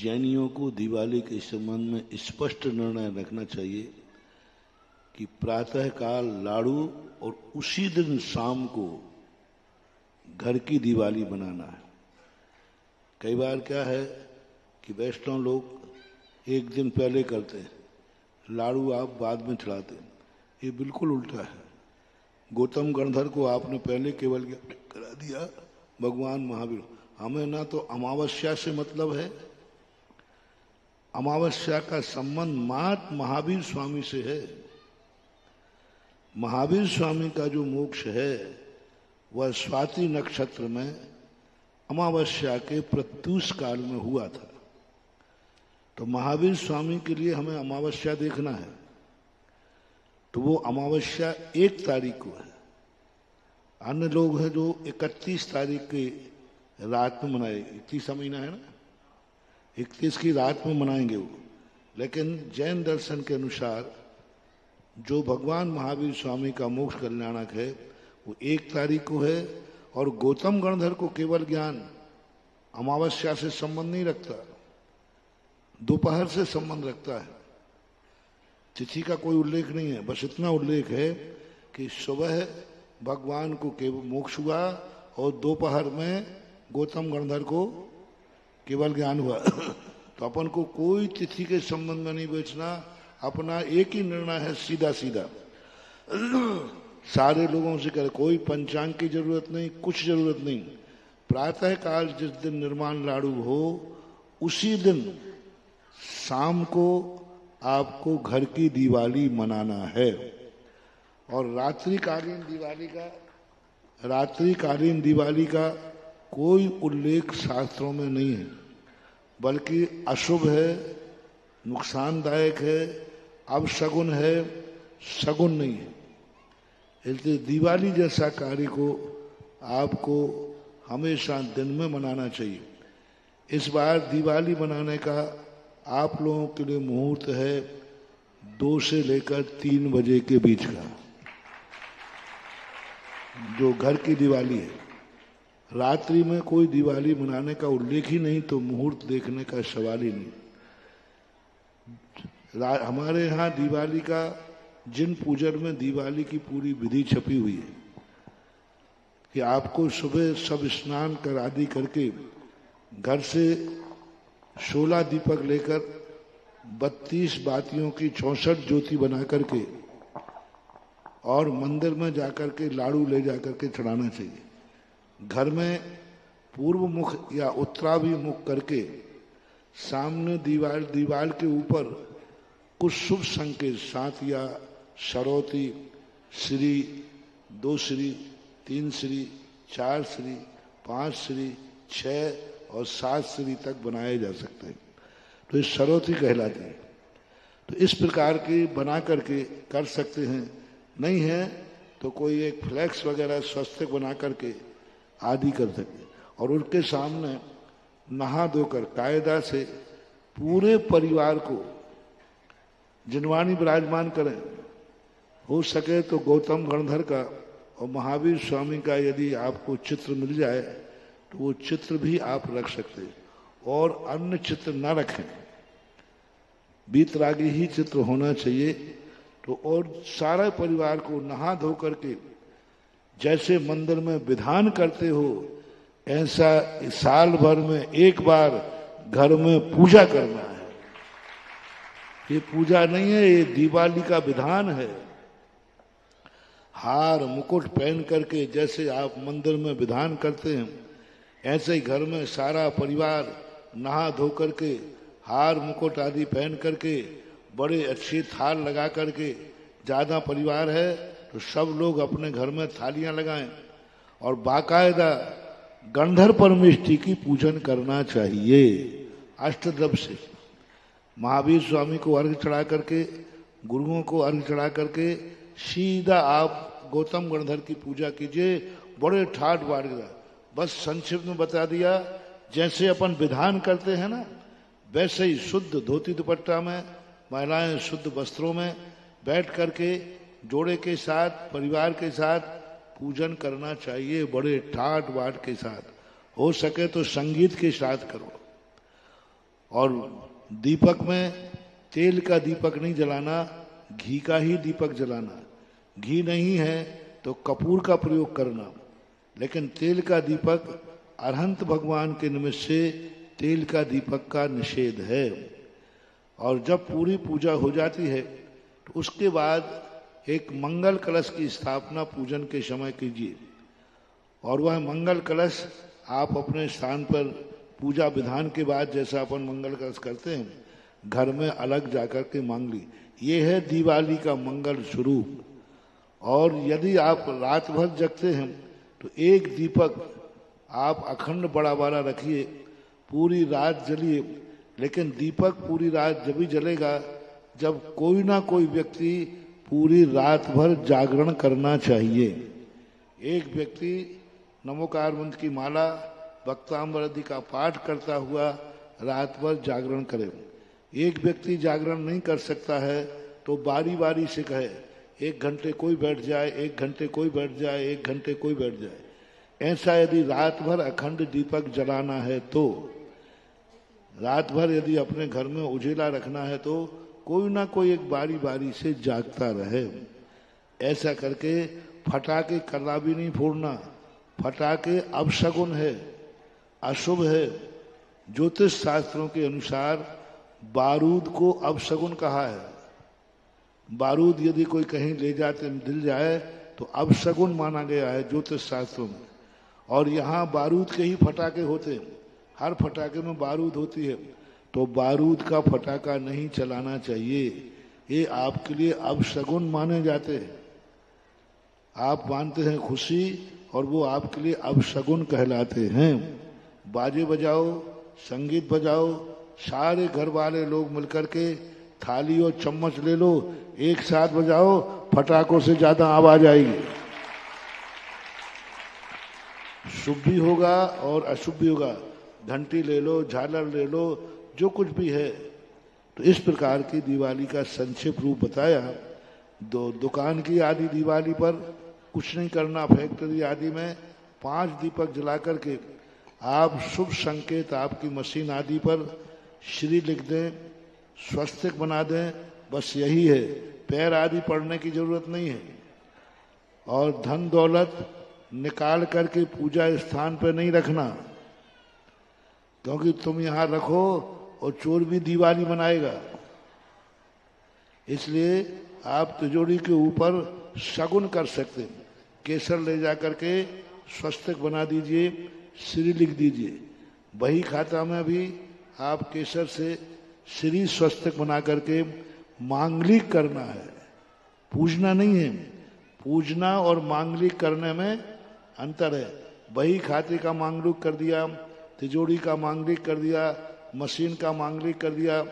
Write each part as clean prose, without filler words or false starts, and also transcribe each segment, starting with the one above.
जैनियों को दिवाली के संबंध में स्पष्ट निर्णय रखना चाहिए कि प्रातःकाल लाड़ू और उसी दिन शाम को घर की दिवाली बनाना है। कई बार क्या है कि वैष्णव लोग एक दिन पहले करते हैं, लाड़ू आप बाद में चढ़ाते हैं। ये बिल्कुल उल्टा है। गौतम गणधर को आपने पहले केवल करा दिया भगवान महावीर। हमें ना तो अमावस्या से मतलब है, अमावस्या का संबंध मात्र महावीर स्वामी से है। महावीर स्वामी का जो मोक्ष है वह स्वाति नक्षत्र में अमावस्या के प्रत्यूष काल में हुआ था। तो महावीर स्वामी के लिए हमें अमावस्या देखना है, तो वो अमावस्या 1 तारीख को है। अन्य लोग हैं जो 31 तारीख की रात में मनाए, 31 महीना है ना, 31 की रात में मनाएंगे वो। लेकिन जैन दर्शन के अनुसार जो भगवान महावीर स्वामी का मोक्ष कल्याणक है वो 1 तारीख को है। और गौतम गणधर को केवल ज्ञान अमावस्या से संबंध नहीं रखता, दोपहर से संबंध रखता है। तिथि का कोई उल्लेख नहीं है, बस इतना उल्लेख है कि सुबह भगवान को केवल मोक्ष हुआ और दोपहर में गौतम गणधर को केवल ज्ञान हुआ। तो अपन को कोई तिथि के संबंध में नहीं बेचना, अपना एक ही निर्णय है सीधा सीधा। सारे लोगों से कहे कोई पंचांग की जरूरत नहीं, कुछ जरूरत नहीं। प्रातः काल जिस दिन निर्माण लाड़ू हो उसी दिन शाम को आपको घर की दिवाली मनाना है। और रात्रिकालीन दिवाली का कोई उल्लेख शास्त्रों में नहीं है, बल्कि अशुभ है, नुकसानदायक है, अपशगुन है, शगुन नहीं है। इसलिए दिवाली जैसा कार्य को आपको हमेशा दिन में मनाना चाहिए। इस बार दिवाली मनाने का आप लोगों के लिए मुहूर्त है 2 से लेकर 3 बजे के बीच का, जो घर की दिवाली है। रात्रि में कोई दिवाली मनाने का उल्लेख ही नहीं, तो मुहूर्त देखने का सवाल ही नहीं। हमारे यहाँ दिवाली का जिन पूजन में दिवाली की पूरी विधि छपी हुई है कि आपको सुबह सब स्नान कर आदि करके घर से 16 दीपक लेकर 32 बातियों की 64 ज्योति बना करके और मंदिर में जाकर के लाड़ू ले जाकर के चढ़ाना चाहिए। घर में पूर्व मुख या उत्तराभिमुख करके सामने दीवार के ऊपर कुछ शुभ संकेत 7 या सरौती, श्री, 2 श्री, 3 श्री, 4 श्री, 5 श्री, 6 और 7 श्री तक बनाए जा सकते हैं। तो ये सरौती कहलाती है। तो इस प्रकार की बना करके कर सकते हैं। नहीं है तो कोई एक फ्लैक्स वगैरह स्वस्तिक बना करके आदि कर सकते। और उनके सामने नहा धोकर कायदा से पूरे परिवार को जिनवाणी विराजमान करें। हो सके तो गौतम गणधर का और महावीर स्वामी का यदि आपको चित्र मिल जाए तो वो चित्र भी आप रख सकते हैं, और अन्य चित्र ना रखें, बीतरागी ही चित्र होना चाहिए। तो और सारे परिवार को नहा धो करके जैसे मंदिर में विधान करते हो ऐसा साल भर में एक बार घर में पूजा करना है। ये पूजा नहीं है, ये दिवाली का विधान है। हार मुकुट पहन करके जैसे आप मंदिर में विधान करते हैं, ऐसे ही घर में सारा परिवार नहा धो करके हार मुकुट आदि पहन करके बड़े अच्छे थाल लगा करके, ज्यादा परिवार है तो सब लोग अपने घर में थालियां लगाएं और बाकायदा गंधर परमेष्ठी की पूजन करना चाहिए अष्टद्रव्य से। महावीर स्वामी को अर्घ चढ़ा करके, गुरुओं को अर्घ चढ़ा करके सीधा आप गौतम गणधर की पूजा कीजिए। बड़े ठाट बाट गया, बस संक्षिप्त में बता दिया। जैसे अपन विधान करते हैं ना, वैसे ही शुद्ध धोती दुपट्टा में, महिलाएं शुद्ध वस्त्रों में बैठ करके जोड़े के साथ परिवार के साथ पूजन करना चाहिए, बड़े ठाट बाट के साथ। हो सके तो संगीत के साथ करो। और दीपक में तेल का दीपक नहीं जलाना, घी का ही दीपक जलाना। घी नहीं है तो कपूर का प्रयोग करना, लेकिन तेल का दीपक अरहंत भगवान के निमित्त से तेल का दीपक का निषेध है। और जब पूरी पूजा हो जाती है तो उसके बाद एक मंगल कलश की स्थापना पूजन के समय कीजिए, और वह मंगल कलश आप अपने स्थान पर पूजा विधान के बाद जैसा अपन मंगल कलश करते हैं घर में अलग जाकर के मांग ली। ये है दिवाली का मंगल स्वरूप। और यदि आप रात भर जगते हैं तो एक दीपक आप अखंड बड़ा वाला रखिए, पूरी रात जलिए। लेकिन दीपक पूरी रात जब भी जलेगा जब कोई ना कोई व्यक्ति पूरी रात भर जागरण करना चाहिए। एक व्यक्ति नमोकार मंत्र की माला भक्तांबरधि का पाठ करता हुआ रात भर जागरण करे। एक व्यक्ति जागरण नहीं कर सकता है तो बारी बारी से कहे, 1 घंटे कोई बैठ जाए, 1 घंटे कोई बैठ जाए, 1 घंटे कोई बैठ जाए। ऐसा यदि रात भर अखंड दीपक जलाना है तो, रात भर यदि अपने घर में उजेला रखना है तो कोई ना कोई एक बारी बारी से जागता रहे। ऐसा करके फटाके कला भी नहीं फोड़ना। फटाके अपशगुन है, अशुभ है। ज्योतिष शास्त्रों के अनुसार बारूद को अपशगुन कहा है। बारूद यदि कोई कहीं ले जाते दिल जाए तो अपशगुन माना गया है ज्योतिष शास्त्रों में। और यहाँ बारूद के ही फटाके होते हैं, हर फटाके में बारूद होती है, तो बारूद का फटाका नहीं चलाना चाहिए। ये आपके लिए अपशगुन माने जाते हैं। आप मानते हैं खुशी और वो आपके लिए अपशगुन कहलाते हैं। बाजे बजाओ, संगीत बजाओ, सारे घर वाले लोग मिलकर के थाली और चम्मच ले लो, एक साथ बजाओ, फटाकों से ज्यादा आवाज आएगी। शुभ भी होगा और अशुभ भी होगा। घंटी ले लो, झालर ले लो, जो कुछ भी है। तो इस प्रकार की दिवाली का संक्षिप्त रूप बताया। दुकान की आदि दिवाली पर कुछ नहीं करना। फैक्ट्री आदि में 5 दीपक जला करके आप शुभ संकेत आपकी मशीन आदि पर श्री लिख दें, स्वस्तिक बना दें, बस यही है। पैर आदि पड़ने की जरूरत नहीं है। और धन दौलत निकाल करके पूजा स्थान पर नहीं रखना, क्योंकि तुम यहाँ रखो और चोर भी दिवाली मनाएगा। इसलिए आप तिजोरी के ऊपर शगुन कर सकते हैं। केसर ले जा करके स्वस्तिक बना दीजिए, श्री लिख दीजिए। बही खाता में भी आप केसर से श्री स्वस्तिक बना करके मांगलिक करना है, पूजना नहीं है। पूजना और मांगलिक करने में अंतर है। बही खाते का मांगलिक कर दिया, तिजोरी का मांगलिक कर दिया, मशीन का मांगलिक कर दिया।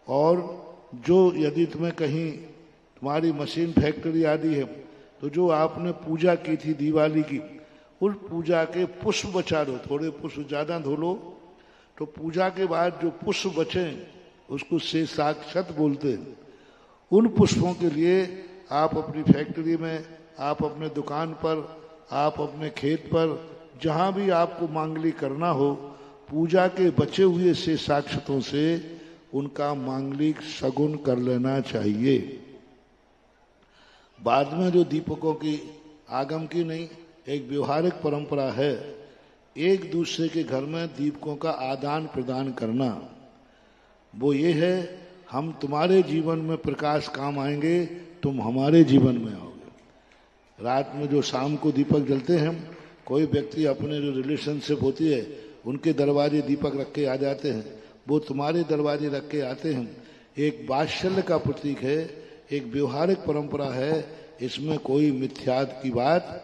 और जो यदि तुम्हें कहीं तुम्हारी मशीन फैक्ट्री आदि है तो जो आपने पूजा की थी दिवाली की, उस पूजा के पुष्प बचा लो। थोड़े पुष्प ज्यादा धो लो तो पूजा के बाद जो पुष्प बचे उसको से साक्षत बोलते हैं। उन पुष्पों के लिए आप अपनी फैक्ट्री में, आप अपने दुकान पर, आप अपने खेत पर, जहां भी आपको मांगलिक करना हो, पूजा के बचे हुए से साक्षतों से उनका मांगलिक शगुन कर लेना चाहिए। बाद में जो दीपकों की आगम की नहीं, एक व्यवहारिक परंपरा है एक दूसरे के घर में दीपकों का आदान प्रदान करना। वो ये है, हम तुम्हारे जीवन में प्रकाश काम आएंगे, तुम हमारे जीवन में आओगे। रात में जो शाम को दीपक जलते हैं, कोई व्यक्ति अपने जो रिलेशनशिप होती है उनके दरवाजे दीपक रख के आ जाते हैं, वो तुम्हारे दरवाजे रख के आते हैं। एक वात्सल्य का प्रतीक है, एक व्यवहारिक परंपरा है, इसमें कोई मिथ्यात की बात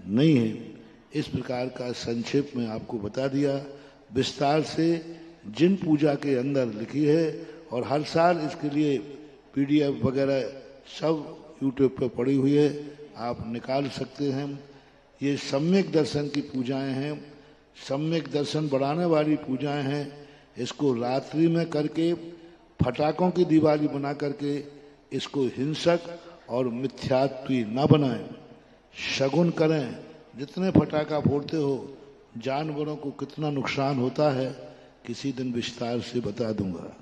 नहीं है। इस प्रकार का संक्षेप में आपको बता दिया। विस्तार से जिन पूजा के अंदर लिखी है, और हर साल इसके लिए PDF वगैरह सब YouTube पे पड़ी हुई है, आप निकाल सकते हैं। ये सम्यक दर्शन की पूजाएं हैं, सम्यक दर्शन बढ़ाने वाली पूजाएं हैं। इसको रात्रि में करके फटाकों की दिवाली बना करके इसको हिंसक और मिथ्यात्वी न बनाएं, शगुन करें। जितने फटाका फोड़ते हो, जानवरों को कितना नुकसान होता है, किसी दिन विस्तार से बता दूंगा।